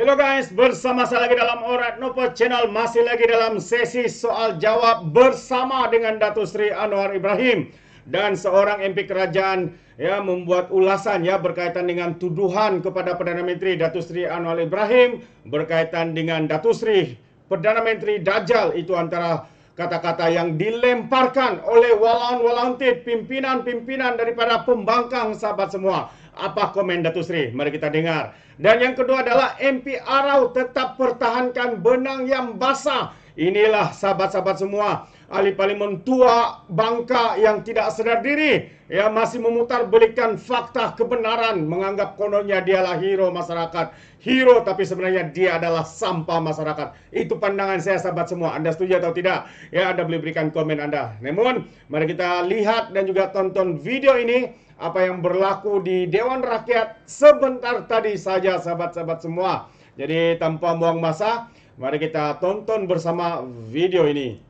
Hello guys, bersama saya lagi dalam Alright Nopo Channel, masih lagi dalam sesi soal jawab bersama dengan Datuk Seri Anwar Ibrahim dan seorang MP Kerajaan membuat ulasan berkaitan dengan tuduhan kepada Perdana Menteri Datuk Seri Anwar Ibrahim berkaitan dengan Datuk Seri Perdana Menteri Dajjal. Itu antara kata-kata yang dilemparkan oleh walaun-walauntit pimpinan-pimpinan daripada pembangkang sahabat semua. Apa komen Datuk Seri? Mari kita dengar. Dan yang kedua adalah MP Arau tetap pertahankan benang yang basah. Inilah sahabat-sahabat semua, ahli parlimen tua bangka yang tidak sedar diri, masih memutarbalikkan fakta kebenaran, menganggap kononnya dialah hero masyarakat. Hero tapi sebenarnya dia adalah sampah masyarakat. Itu pandangan saya sahabat semua. Anda setuju atau tidak? Anda boleh berikan komen Anda. Namun, mari kita lihat dan juga tonton video ini, apa yang berlaku di Dewan Rakyat sebentar tadi saja sahabat-sahabat semua. Jadi tanpa buang masa, mari kita tonton bersama video ini.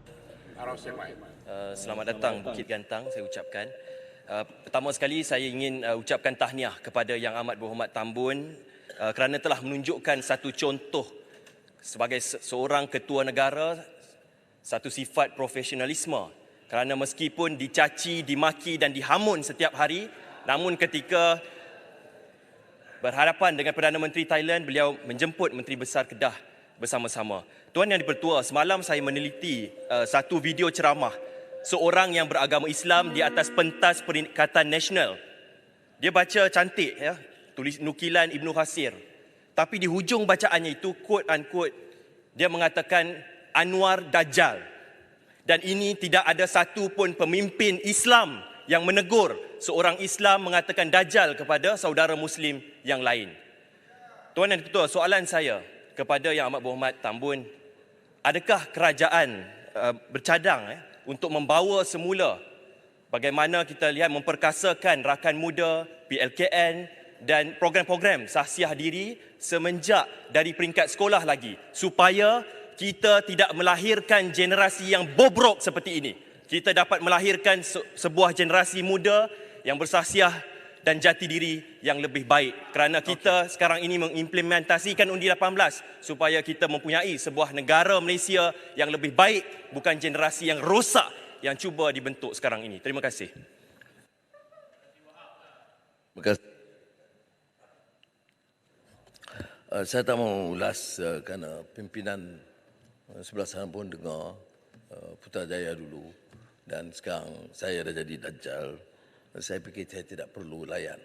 Selamat datang Bukit Gantang, saya ucapkan. Pertama sekali saya ingin ucapkan tahniah kepada Yang Amat Berhormat Tambun kerana telah menunjukkan satu contoh sebagai seorang ketua negara, satu sifat profesionalisme. Kerana meskipun dicaci, dimaki dan dihamun setiap hari, namun ketika berhadapan dengan Perdana Menteri Thailand, beliau menjemput Menteri Besar Kedah bersama-sama. Tuan Yang Dipertua, semalam saya meneliti satu video ceramah seorang yang beragama Islam di atas pentas Perikatan Nasional. Dia baca cantik, tulis nukilan Ibnu Khasir. Tapi di hujung bacaannya itu, quote unquote, dia mengatakan Anwar Dajjal. Dan ini tidak ada satu pun pemimpin Islam yang menegur seorang Islam mengatakan Dajjal kepada saudara Muslim yang lain. Tuan Yang Dipertua, soalan saya kepada Yang Amat Berhormat Tambun, adakah kerajaan bercadang untuk membawa semula bagaimana kita lihat memperkasakan rakan muda, PLKN dan program-program sahsiah diri semenjak dari peringkat sekolah lagi, supaya kita tidak melahirkan generasi yang bobrok seperti ini. Kita dapat melahirkan sebuah generasi muda yang bersahsiah dan jati diri yang lebih baik. Kerana kita sekarang ini mengimplementasikan Undi 18 supaya kita mempunyai sebuah negara Malaysia yang lebih baik, bukan generasi yang rosak yang cuba dibentuk sekarang ini. Terima kasih. Terima kasih. Saya tak mau ulas kerana pimpinan sebelah sana pun dengar Putrajaya dulu dan sekarang saya dah jadi Dajjal. Saya fikir saya tidak perlu layan.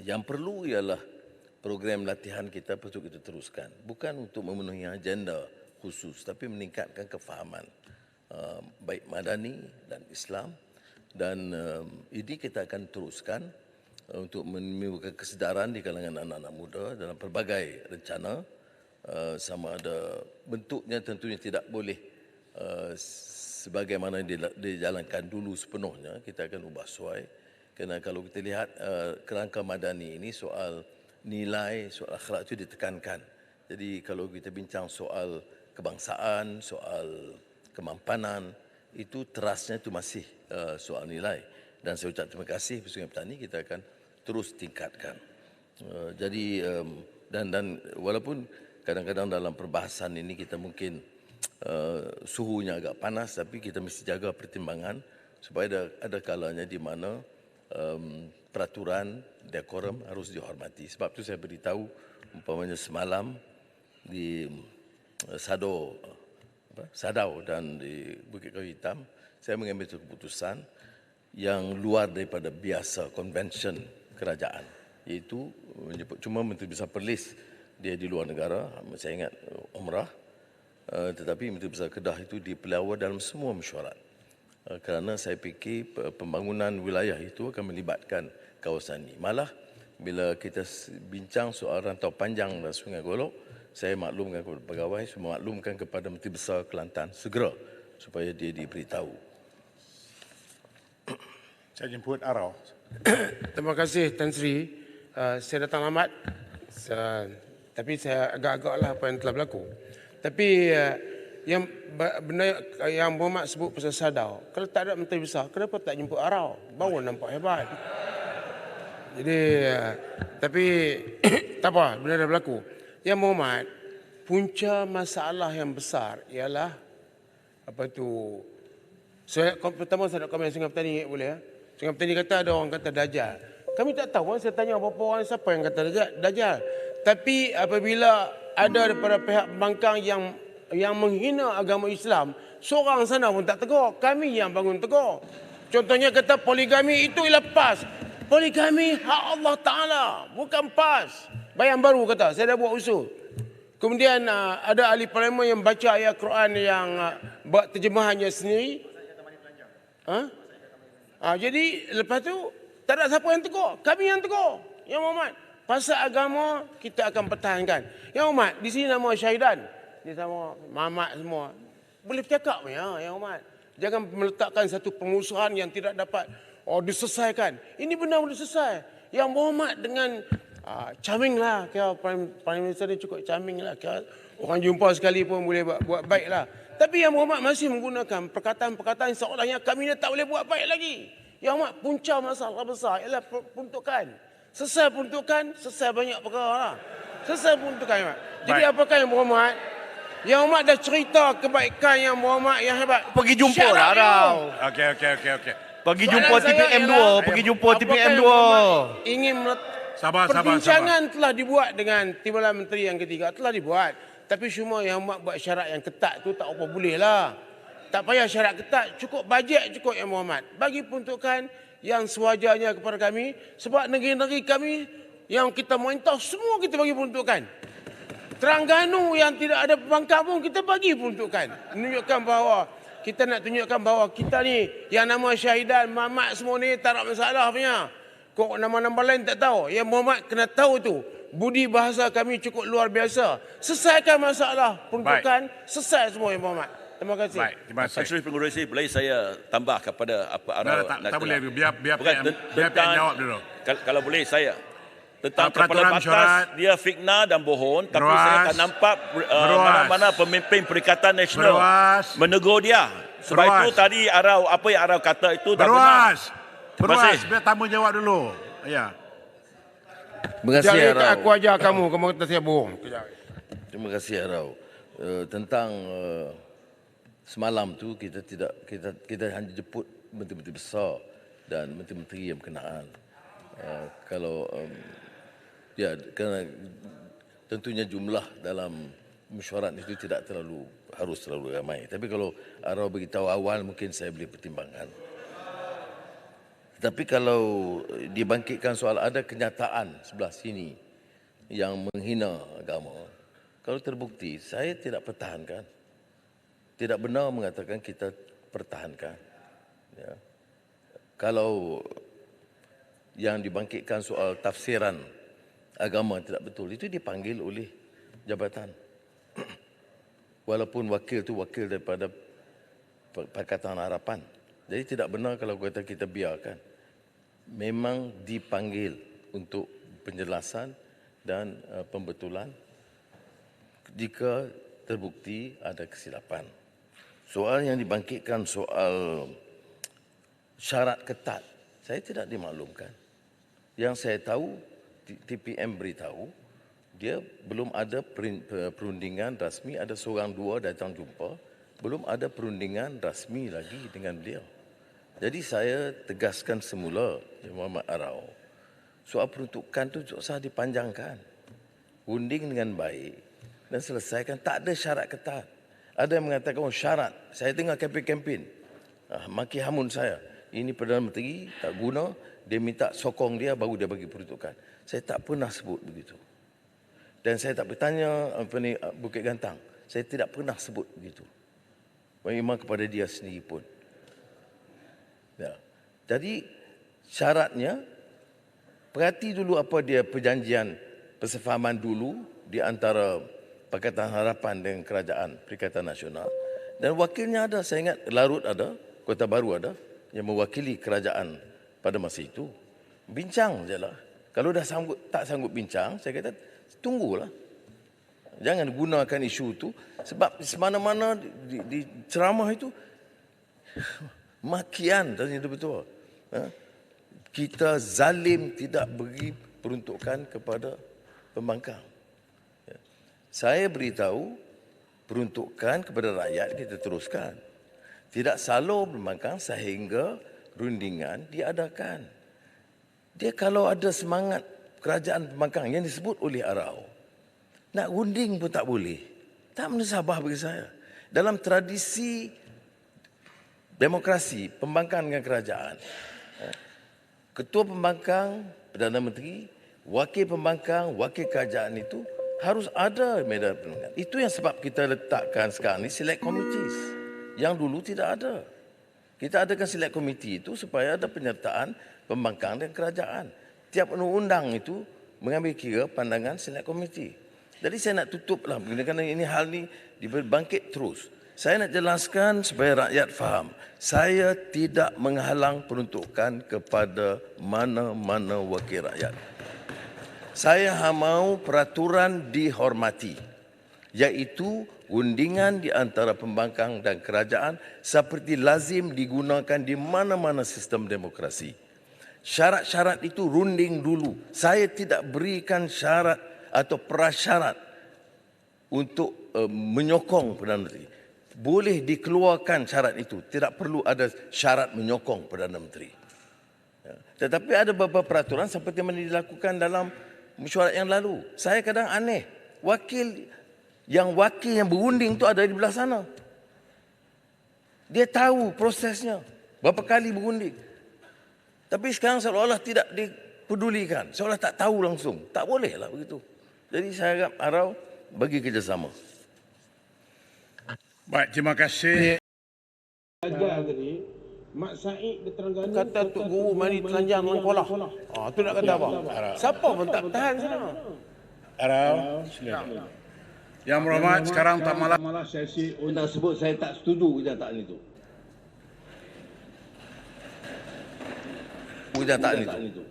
Yang perlu ialah program latihan kita perlu kita teruskan. Bukan untuk memenuhi agenda khusus tapi meningkatkan kefahaman baik Madani dan Islam. Dan ini kita akan teruskan untuk menimbulkan kesedaran di kalangan anak-anak muda dalam pelbagai rencana. Sama ada bentuknya tentunya tidak boleh sebagaimana dijalankan dulu sepenuhnya, kita akan ubah suai. Kerana kalau kita lihat kerangka madani ini soal nilai, soal akhlak itu ditekankan. Jadi kalau kita bincang soal kebangsaan, soal kemampanan, itu terasnya itu masih soal nilai. Dan saya ucap terima kasih Sungai Petani, kita akan terus tingkatkan. Jadi dan walaupun kadang-kadang dalam perbahasan ini kita mungkin suhunya agak panas, tapi kita mesti jaga pertimbangan supaya ada kalanya di mana peraturan dekorum harus dihormati. Sebab itu saya beritahu umpamanya semalam di Sadau dan di Bukit Kayu Hitam, saya mengambil keputusan yang luar daripada biasa konvensyen kerajaan, iaitu menyebut cuma Menteri Besar Perlis dia di luar negara, saya ingat umrah, tetapi Menteri Besar Kedah itu dipelawar dalam semua mesyuarat. Kerana saya fikir pembangunan wilayah itu akan melibatkan kawasan ini. Malah bila kita bincang soal rantau panjang dan Sungai Golok, saya maklumkan kepada pegawai, saya maklumkan kepada Menteri Besar Kelantan segera supaya dia diberitahu. Saya jemput Arau. Terima kasih Tan Sri. Saya datang lambat. Tapi saya agak-agaklah apa yang telah berlaku. Tapi yang benda yang Berhormat sebut pasal Sadau, kalau tak ada Menteri Besar, kenapa tak jemput Arau? Baru nampak hebat. Jadi tapi tak apa, benda dah berlaku. Yang Muhammad, punca masalah yang besar ialah pertama saya nak komen Sungai Petani boleh ya. Sungai Petani kata ada orang kata Dajjal. Kami tak tahu, saya tanya beberapa orang siapa yang kata Dajjal. Tapi apabila ada daripada pihak pembangkang yang menghina agama Islam, seorang sana pun tak tegur, kami yang bangun tegur. Contohnya kata poligami itu ialah pas. Poligami hak Allah Ta'ala, bukan pas. Bayan baru kata, saya dah buat usul. Kemudian ada ahli parlimen yang baca ayat Quran yang buat terjemahannya sendiri. Jadi lepas tu tak ada siapa yang tegur, kami yang tegur. Yang Muhammad, pasal agama kita akan pertahankan. Yang Muhammad, di sini nama Syahidan, di sama Mamat semua. Boleh bercakap ya, Yang Muhammad. Jangan meletakkan satu pengurusan yang tidak dapat diselesaikan. Ini benar boleh selesai. Yang Muhammad dengan charming lah, kira Prime Minister ni cukup charming lah, kira orang jumpa sekali pun boleh buat baik lah. Tapi Yang Muhammad masih menggunakan perkataan-perkataan seolah-olahnya kami ni tak boleh buat baik lagi. Yang Muhammad, punca masalah besar ialah peruntukan. Selesai peruntukan, selesai banyak perkara lah. Selesai peruntukan. Jadi apakah Yang Muhammad? Yang Muhammad dah cerita kebaikan Yang Muhammad yang hebat. Pergi jumpa lah Arau. Okey. Pergi jumpa TPM 2. Pergi jumpa TPM 2. Ingin Sabar. perbincangan telah dibuat dengan Timbalan Menteri yang ketiga, telah dibuat. Tapi cuma Yang Muhammad buat syarat yang ketat tu tak apa boleh lah. Tak payah syarat ketat, cukup bajet cukup Yang Muhammad. Bagi peruntukan yang sewajarnya kepada kami. Sebab negeri-negeri kami yang kita mentah semua kita bagi peruntukan. Terengganu yang tidak ada pembangkang pun kita bagi peruntukan. Menunjukkan bahawa kita nak tunjukkan bahawa kita ni yang nama Syahidan, Mamat semua ni tak ada masalah punya. Kok nama-nama lain tak tahu. Yang Muhammad kena tahu tu. Budi bahasa kami cukup luar biasa. Selesaikan masalah peruntukan, selesai semua Yang Muhammad. Terima kasih. Baik, terima kasih. Menteri Pengurusi, boleh saya tambah kepada apa Arau Tak boleh, biar Bukan, PM jawab dulu. Kalau boleh saya tentang Peraturan kepala batas mesyuarat. dia fitnah dan bohong, tapi Beruas. saya tak nampak mana-mana pemimpin Perikatan Nasional Beruas. menegur dia. Sebab Beruas. itu tadi Arau, apa yang Arau kata itu dah benar. Beruas, biar tamu jawab dulu. Ya. Terima kasih Jangan Arau. aku ajar kamu kata saya bohong. Terima kasih Arau. Tentang semalam tu kita hanya jemput menteri-menteri besar dan menteri-menteri yang berkenaan. Kerana tentunya jumlah dalam mesyuarat itu tidak harus terlalu ramai. Tapi kalau Arau beritahu awal mungkin saya boleh pertimbangkan. Tapi kalau dibangkitkan soal ada kenyataan sebelah sini yang menghina agama, kalau terbukti saya tidak pertahankan. Tidak benar mengatakan kita pertahankan. Ya. Kalau yang dibangkitkan soal tafsiran agama tidak betul, itu dipanggil oleh jabatan. Walaupun wakil itu wakil daripada Pakatan Harapan. Jadi tidak benar kalau kita biarkan. Memang dipanggil untuk penjelasan dan pembetulan jika terbukti ada kesilapan. Soal yang dibangkitkan soal syarat ketat, saya tidak dimaklumkan. Yang saya tahu, TPM beritahu, dia belum ada perundingan rasmi, ada seorang dua datang jumpa, belum ada perundingan rasmi lagi dengan beliau. Jadi saya tegaskan semula, Muhammad Arau, soal peruntukan itu tak usah dipanjangkan. Unding dengan baik dan selesaikan, tak ada syarat ketat. Ada yang mengatakan syarat, saya dengar kempen-kempen, maki hamun saya. Ini Perdana Menteri tak guna, dia minta sokong dia baru dia bagi peruntukan. Saya tak pernah sebut begitu. Dan saya tak bertanya Bukit Gantang. Saya tidak pernah sebut begitu. Memang kepada dia sendiri pun. Ya. Jadi syaratnya, perhati dulu apa dia perjanjian persefahaman dulu di antara Pakatan Harapan dengan Kerajaan Perikatan Nasional. Dan wakilnya ada, saya ingat Larut ada, Kota Baru ada, yang mewakili kerajaan pada masa itu. Bincang je lah. Kalau dah tak sanggup bincang, saya kata tunggulah. Jangan gunakan isu itu. Sebab semana-mana di ceramah itu, makian, tadi itu betul. Kita zalim tidak beri peruntukan kepada pembangkang. Saya beritahu peruntukan kepada rakyat kita teruskan. Tidak salur pembangkang sehingga rundingan diadakan. Dia kalau ada semangat kerajaan pembangkang yang disebut oleh Arau, nak runding pun tak boleh. Tak menasabah bagi saya. Dalam tradisi demokrasi, pembangkang dengan kerajaan, ketua pembangkang, Perdana Menteri, wakil pembangkang, wakil kerajaan itu harus ada medan perundingan. Itu yang sebab kita letakkan sekarang ni select committees. Yang dulu tidak ada. Kita adakan select committee itu supaya ada penyertaan pembangkang dan kerajaan. Tiap undang-undang itu mengambil kira pandangan select committee. Jadi saya nak tutuplah kerana ini hal ni dibangkit terus. Saya nak jelaskan supaya rakyat faham. Saya tidak menghalang peruntukan kepada mana-mana wakil rakyat. Saya mahu peraturan dihormati, iaitu undingan di antara pembangkang dan kerajaan seperti lazim digunakan di mana-mana sistem demokrasi. Syarat-syarat itu runding dulu. Saya tidak berikan syarat atau prasyarat untuk menyokong Perdana Menteri. Boleh dikeluarkan syarat itu. Tidak perlu ada syarat menyokong Perdana Menteri. Tetapi ada beberapa peraturan seperti yang dilakukan dalam mesyuarat yang lalu. Saya kadang aneh. Wakil yang berunding itu ada di belah sana. Dia tahu prosesnya. Berapa kali berunding. Tapi sekarang seolah-olah tidak dipedulikan. Seolah tak tahu langsung. Tak bolehlah begitu. Jadi saya harap Arau bagi kerjasama. Baik, terima kasih. Ajar tadi, Mak Said dia Terengganu kata Tok Guru mari telanjang dengan kolah. Tu nak kata apa? Siapa pun tak tahan sana. Arau, silakan. Yang berhormat, sekarang tak malah Sesi undang sebut saya tak setuju kenyataan itu. Kenyataan itu.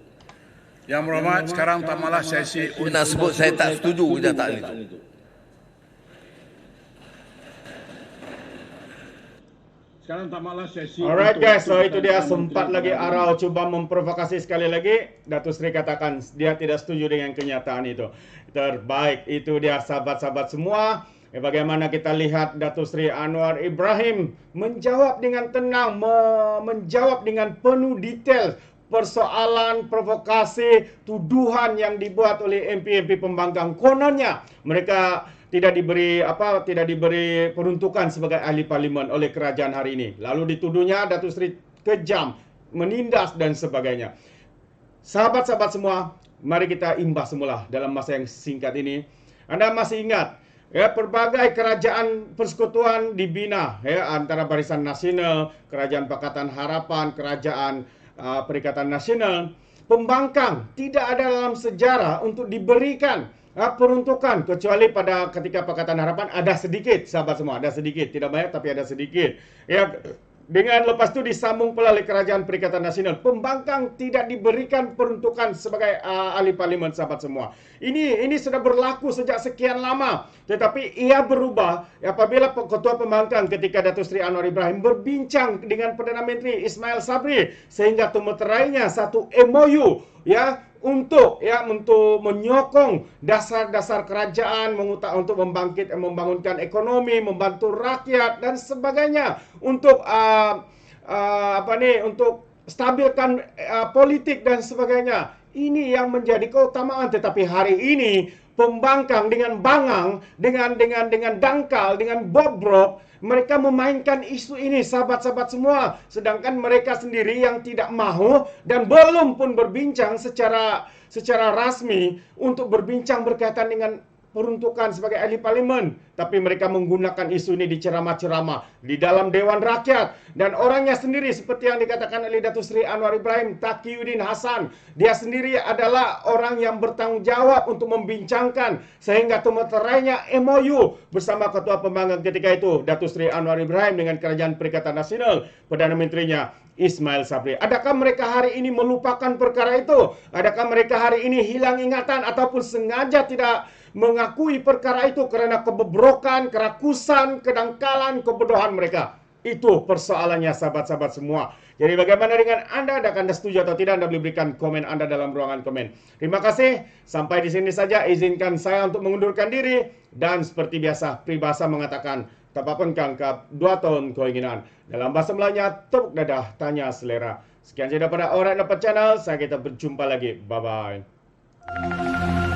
Yang berhormat, sekarang tak malah sesi Undang sebut saya tak setuju kenyataan itu. Sekarang tak malah sesi. Alright guys, so itu dia sempat lagi Arau cuba memprovokasi sekali lagi. Datuk Seri katakan dia tidak setuju dengan kenyataan itu. Terbaik, itu dia sahabat-sahabat semua. Bagaimana kita lihat Datuk Seri Anwar Ibrahim menjawab dengan tenang, menjawab dengan penuh detail persoalan, provokasi, tuduhan yang dibuat oleh MP-MP pembangkang. Kononnya mereka tidak diberi peruntukan sebagai ahli parlimen oleh kerajaan hari ini. Lalu dituduhnya Datuk Seri kejam, menindas dan sebagainya. Sahabat-sahabat semua, mari kita imbas semula dalam masa yang singkat ini. Anda masih ingat ya, pelbagai kerajaan persekutuan dibina ya, antara Barisan Nasional, Kerajaan Pakatan Harapan, Kerajaan Perikatan Nasional. Pembangkang tidak ada dalam sejarah untuk diberikan peruntukan, kecuali pada ketika Pakatan Harapan ada sedikit, sahabat semua, ada sedikit, tidak banyak tapi ada sedikit. Ya, dengan lepas itu disambung pula oleh Kerajaan Perikatan Nasional. Pembangkang tidak diberikan peruntukan sebagai ahli parlimen, sahabat semua. Ini sudah berlaku sejak sekian lama. Tetapi ia berubah apabila Ketua Pembangkang ketika Datuk Seri Anwar Ibrahim berbincang dengan Perdana Menteri Ismail Sabri sehingga meterainya satu MOU ya untuk menyokong dasar-dasar kerajaan untuk membangunkan ekonomi, membantu rakyat dan sebagainya, untuk untuk stabilkan politik dan sebagainya. Ini yang menjadi keutamaan. Tetapi hari ini pembangkang dengan bangang, dengan dangkal, dengan bobrok, mereka memainkan isu ini, sahabat-sahabat semua. Sedangkan mereka sendiri yang tidak mahu dan belum pun berbincang secara rasmi untuk berbincang berkaitan dengan peruntukan sebagai ahli parlimen. Tapi mereka menggunakan isu ini di ceramah-ceramah di dalam Dewan Rakyat. Dan orangnya sendiri seperti yang dikatakan oleh Datuk Seri Anwar Ibrahim, Taqiyuddin Hasan, dia sendiri adalah orang yang bertanggung jawab untuk membincangkan sehingga meterainya MOU bersama Ketua Pembangkang ketika itu, Datuk Seri Anwar Ibrahim, dengan Kerajaan Perikatan Nasional, Perdana Menterinya Ismail Sabri. Adakah mereka hari ini melupakan perkara itu? Adakah mereka hari ini hilang ingatan ataupun sengaja tidak mengakui perkara itu kerana kebobrokan, kerakusan, kedangkalan, kebodohan mereka? Itu persoalannya sahabat-sahabat semua. Jadi bagaimana dengan Anda? Adakah Anda setuju atau tidak? Anda boleh berikan komen Anda dalam ruangan komen. Terima kasih. Sampai di sini saja. Izinkan saya untuk mengundurkan diri. Dan seperti biasa, peribahasa mengatakan, tapapun kangkap 2 tahun keinginan. Dalam bahasa Melayunya, tepuk dadah, tanya selera. Sekian saja daripada Orang Dapat Channel. Saya kita berjumpa lagi. Bye-bye.